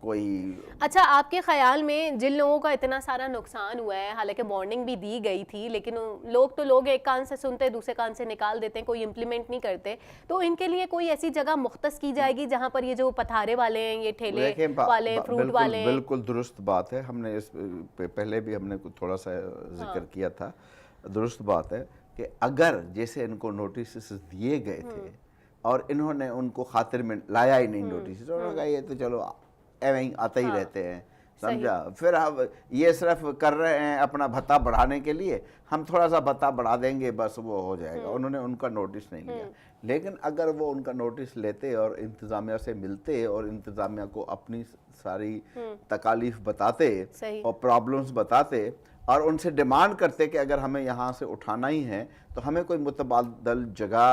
کوئی. اچھا آپ کے خیال میں جن لوگوں کا اتنا سارا نقصان ہوا ہے, حالانکہ وارننگ بھی دی گئی تھی, لیکن لوگ ایک کان سے سنتے دوسرے کان سے نکال دیتے ہیں, کوئی امپلیمنٹ نہیں کرتے, تو ان کے لیے کوئی ایسی جگہ مختص کی جائے گی جہاں پر یہ جو پتھارے والے ہیں, یہ ٹھیلے والے, فروٹ والے ہیں؟ بالکل درست بات ہے, ہم نے اس پہلے بھی ہم نے تھوڑا سا ذکر کیا تھا, درست بات ہے کہ اگر جیسے ان کو نوٹسز دیے گئے تھے اور انہوں نے ان کو خاطر میں لایا ہی نہیں نوٹسز, انہوں نے کہا یہ تو چلو ایویں آتے ہی رہتے ہیں, سمجھا, پھر اب یہ صرف کر رہے ہیں اپنا بھتہ بڑھانے کے لیے, ہم تھوڑا سا بھتہ بڑھا دیں گے بس وہ ہو جائے گا, انہوں نے ان کا نوٹس نہیں لیا. لیکن اگر وہ ان کا نوٹس لیتے اور انتظامیہ سے ملتے اور انتظامیہ کو اپنی ساری تکالیف بتاتے اور پرابلمز بتاتے اور ان سے ڈیمانڈ کرتے کہ اگر ہمیں یہاں سے اٹھانا ہی ہے تو ہمیں کوئی متبادل جگہ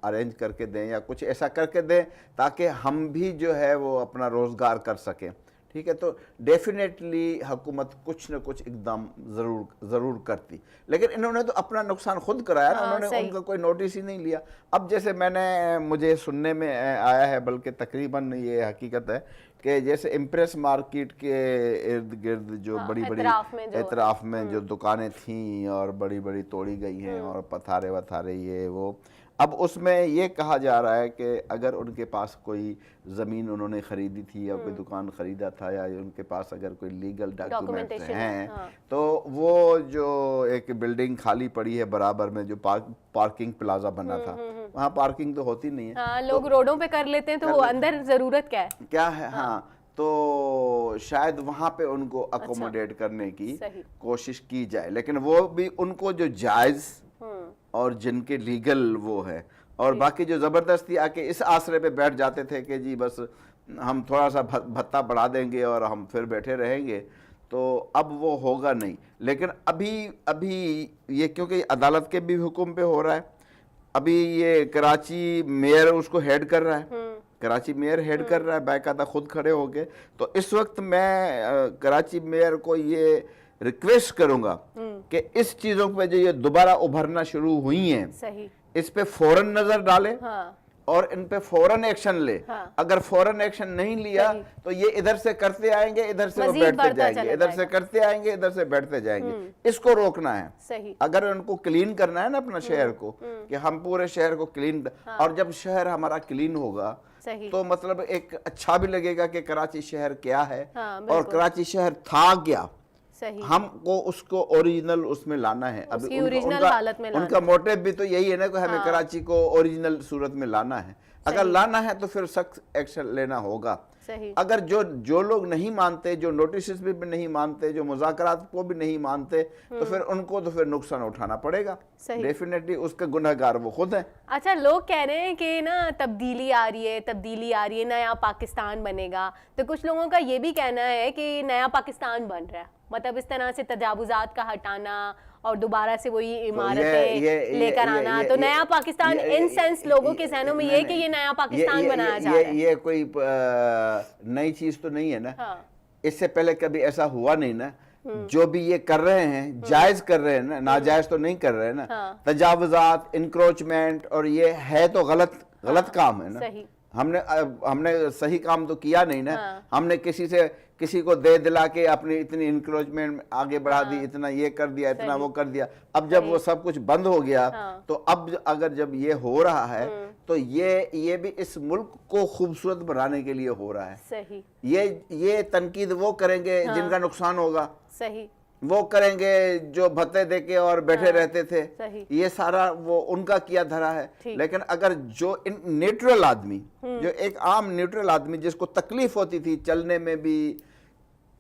ارینج کر کے دیں یا کچھ ایسا کر کے دیں تاکہ ہم بھی جو ہے وہ اپنا روزگار کر سکیں, ٹھیک ہے, تو ڈیفینیٹلی حکومت کچھ نہ کچھ اقدام ضرور کرتی. لیکن انہوں نے تو اپنا نقصان خود کرایا نا, انہوں نے ان کا کوئی نوٹس ہی نہیں لیا. اب جیسے مجھے سننے میں آیا ہے, بلکہ تقریباً یہ حقیقت ہے کہ جیسے امپریس مارکیٹ کے ارد گرد جو بڑی بڑی اطراف میں جو دکانیں تھیں اور بڑی بڑی توڑی گئی ہیں اور پتھارے وتھارے یہ وہ, اب اس میں یہ کہا جا رہا ہے کہ اگر ان کے پاس کوئی زمین انہوں نے خریدی تھی یا کوئی دکان خریدا تھا یا ان کے پاس اگر کوئی لیگل ڈاکیومنٹس ہیں تو وہ جو ایک بلڈنگ خالی پڑی ہے برابر میں جو پارکنگ پلازا بنا تھا, وہاں پارکنگ تو ہوتی نہیں ہے, لوگ روڈوں پہ کر لیتے ہیں, تو وہ اندر ضرورت کیا ہے, ہاں, تو شاید وہاں پہ ان کو اکوموڈیٹ کرنے کی کوشش کی جائے, لیکن وہ بھی ان کو جو جائز اور جن کے لیگل وہ ہے, اور باقی جو زبردستی آ کے اس آسرے پہ بیٹھ جاتے تھے کہ جی بس ہم تھوڑا سا بھتہ بڑھا دیں گے اور ہم پھر بیٹھے رہیں گے, تو اب وہ ہوگا نہیں. لیکن ابھی یہ کیونکہ عدالت کے بھی حکم پہ ہو رہا ہے, ابھی یہ کراچی میئر اس کو ہیڈ کر رہا ہے, کراچی میئر ہیڈ کر رہا ہے باقاعدہ خود کھڑے ہو کے. تو اس وقت میں کراچی میئر کو یہ ریکویسٹ کروں گا کہ اس چیزوں پہ جو یہ دوبارہ ابھرنا شروع ہوئی ہیں اس پہ فوراً نظر ڈالے اور ان پہ فوراً ایکشن لے. اگر فوراً ایکشن نہیں لیا تو یہ ادھر سے کرتے آئیں گے, ادھر سے وہ بیٹھتے جائیں گے, ادھر سے کرتے آئیں گے, ادھر سے بیٹھتے جائیں گے. اس کو روکنا ہے. اگر ان کو کلین کرنا ہے نا اپنا شہر کو, کہ ہم پورے شہر کو کلین, اور جب شہر ہمارا کلین ہوگا تو مطلب ایک اچھا بھی لگے گا کہ کراچی شہر کیا ہے اور کراچی شہر تھا کیا, ہم کو اس کو اوریجنل اس میں لانا ہے. اب ان کا موٹیو بھی تو یہی ہے نا کہ ہمیں کراچی کو اوریجنل صورت میں لانا ہے. اگر لانا ہے تو پھر سخت ایکشن لینا ہوگا. اگر جو لوگ نہیں مانتے, جو نوٹسز بھی نہیں مانتے, جو مذاکرات کو بھی نہیں مانتے, تو پھر ان کو تو پھر نقصان اٹھانا پڑے گا. ڈیفینیٹلی اس کے گنہگار وہ خود ہیں. اچھا, لوگ کہہ رہے ہیں کہ نا تبدیلی آ رہی ہے, نیا پاکستان بنے گا, تو کچھ لوگوں کا یہ بھی کہنا ہے کہ نیا پاکستان بن رہا ہے, مطلب اس طرح سے تجاوزات کا ہٹانا اور دوبارہ سے وہی عمارتیں لے کر آنا, تو نیا پاکستان ان سینس لوگوں کے ذہنوں میں یہ کہ یہ نیا پاکستان بنایا جا رہا ہے. یہ کوئی نئی چیز تو نہیں ہے نا, اس سے پہلے کبھی ایسا ہوا نہیں نا. جو بھی یہ کر رہے ہیں جائز کر رہے ہیں نا, ناجائز تو نہیں کر رہے نا. تجاوزات, انکروچمنٹ, اور یہ ہے تو غلط کام ہے نا. ہم نے صحیح کام تو کیا نہیں نا. ہم نے کسی کو دے دلا کے اپنی اتنی انکروچمنٹ آگے بڑھا دی, اتنا یہ کر دیا, اتنا وہ کر دیا. اب جب وہ سب کچھ بند ہو گیا تو اب اگر جب یہ ہو رہا ہے تو یہ بھی اس ملک کو خوبصورت بنانے کے لیے ہو رہا ہے. یہ تنقید وہ کریں گے جن کا نقصان ہوگا, وہ کریں گے جو بھتے دے کے اور بیٹھے رہتے تھے, یہ سارا وہ ان کا کیا دھرا ہے. لیکن اگر جو نیوٹرل آدمی, جو ایک عام نیوٹرل آدمی جس کو تکلیف ہوتی تھی چلنے میں بھی,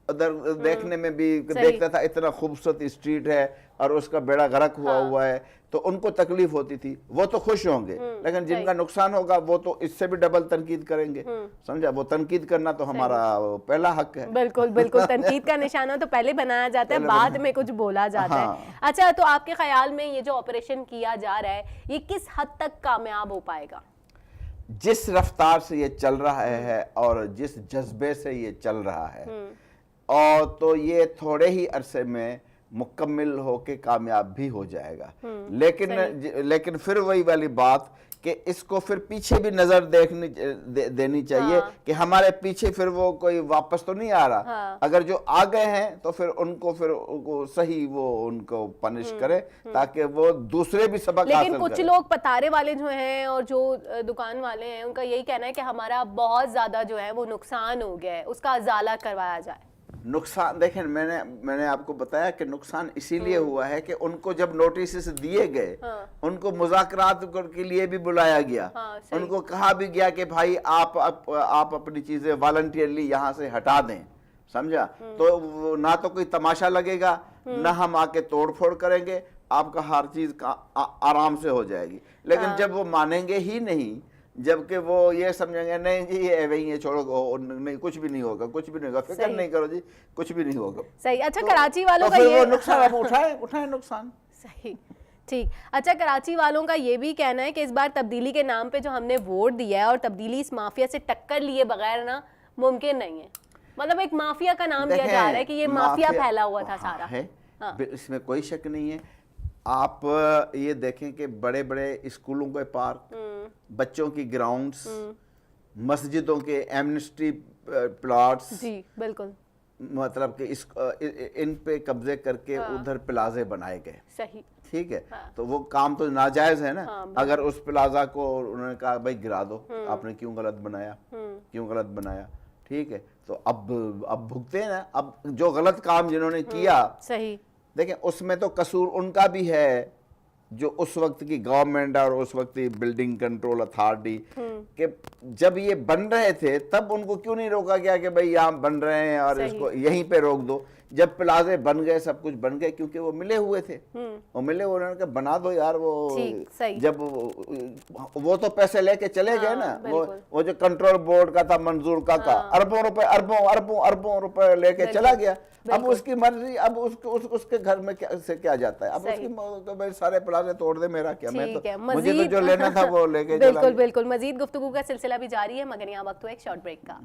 ادھر دیکھنے میں بھی, دیکھتا تھا اتنا خوبصورت اسٹریٹ ہے اور اس کا بیڑا غرق ہوا ہے, تو ان کو تکلیف ہوتی تھی, وہ تو خوش ہوں گے. لیکن جن کا نقصان ہوگا وہ تو اس سے بھی ڈبل تنقید کریں گے, سمجھا. وہ تنقید کرنا تو ہمارا پہلا حق ہے. بالکل, تنقید کا نشانہ تو پہلے بنایا جاتا ہے, بعد میں کچھ بولا جاتا ہے. اچھا, تو آپ کے خیال میں یہ جو آپریشن کیا جا رہا ہے یہ کس حد تک کامیاب ہو پائے گا؟ جس رفتار سے یہ چل رہا ہے اور جس جذبے سے یہ چل رہا ہے, اور تو یہ تھوڑے ہی عرصے میں مکمل ہو کے کامیاب بھی ہو جائے گا. لیکن پھر وہی والی بات کہ اس کو پھر پیچھے بھی نظر دینی چاہیے کہ ہمارے پیچھے پھر وہ کوئی واپس تو نہیں آ رہا. اگر جو آ گئے ہیں تو پھر ان کو صحیح وہ ان کو پنش کرے تاکہ وہ دوسرے بھی سبق حاصل کریں. لیکن کچھ لوگ پتارے والے جو ہیں اور جو دکان والے ہیں ان کا یہی کہنا ہے کہ ہمارا بہت زیادہ جو ہے وہ نقصان ہو گیا ہے, اس کا ازالہ کروایا جائے. نقصان دیکھیں, میں نے آپ کو بتایا کہ نقصان اسی لیے ہوا ہے کہ ان کو جب نوٹسز دیے گئے ان کو مذاکرات کے لیے بھی بلایا گیا, ان کو کہا بھی گیا کہ بھائی آپ اپنی چیزیں والنٹیئرلی یہاں سے ہٹا دیں, سمجھا؟ تو نہ تو کوئی تماشا لگے گا, نہ ہم آ کے توڑ پھوڑ کریں گے, آپ کا ہر چیز آرام سے ہو جائے گی. لیکن جب وہ مانیں گے ہی نہیں, جبکہ وہ یہ سمجھیں گے نہیں جی یہ چھوڑو, نہیں کچھ بھی نہیں ہوگا, کچھ بھی نہیں ہوگا, فکر نہیں کرو جی کچھ بھی نہیں ہوگا. صحیح. اچھا کراچی والوں کا یہ نقصان اب اٹھائیں نقصان. صحیح, ٹھیک. اچھا کراچی والوں کا یہ بھی کہنا ہے کہ اس بار تبدیلی کے نام پہ جو ہم نے ووٹ دیا ہے اور تبدیلی اس مافیا سے ٹکر لیے بغیر نا ممکن نہیں ہے. مطلب ایک مافیا کا نام دیا جا رہا ہے کہ یہ مافیا پھیلا ہوا تھا سارا ہے, اس میں کوئی شک نہیں ہے. آپ یہ دیکھیں کہ بڑے بڑے اسکولوں کے پارک, بچوں کی گراؤنڈز, مسجدوں کے ایمنسٹی پلاٹس, جی بالکل, مطلب کہ ان پہ قبضے کر کے ادھر پلازے بنائے گئے. صحیح, ٹھیک ہے, تو وہ کام تو ناجائز ہے نا. اگر اس پلازا کو انہوں نے کہا بھائی گرا دو, آپ نے کیوں غلط بنایا, ٹھیک ہے, تو اب بھگتے ہیں نا. اب جو غلط کام جنہوں نے کیا, صحیح, دیکھیں اس میں تو قصور ان کا بھی ہے جو اس وقت کی گورنمنٹ اور اس وقت کی بلڈنگ کنٹرول اتھارٹی, کہ جب یہ بن رہے تھے تب ان کو کیوں نہیں روکا گیا کہ بھئی یہاں بن رہے ہیں اور اس کو یہیں پہ روک دو. جب پلازے بن گئے, سب کچھ بن گئے, کیونکہ وہ ملے ہوئے تھے, وہ ملے ہوئے, انہوں نے کہا بنا دو یار. وہ جب وہ تو پیسے لے کے چلے گئے نا, وہ جو کنٹرول بورڈ کا تھا منظور کا اربوں روپے لے کے چلا گیا. اب اس کی مرضی, اب اس کے گھر میں سے کیا جاتا ہے, اب اس کی سارے پلازے توڑ دے, میرا کیا, مجھے تو جو لینا تھا وہ لے کے چلا. بالکل بالکل. مزید گفتگو کا سلسلہ بھی جاری ہے مگر یہاں وقت ہوا ایک شارٹ بریک کا.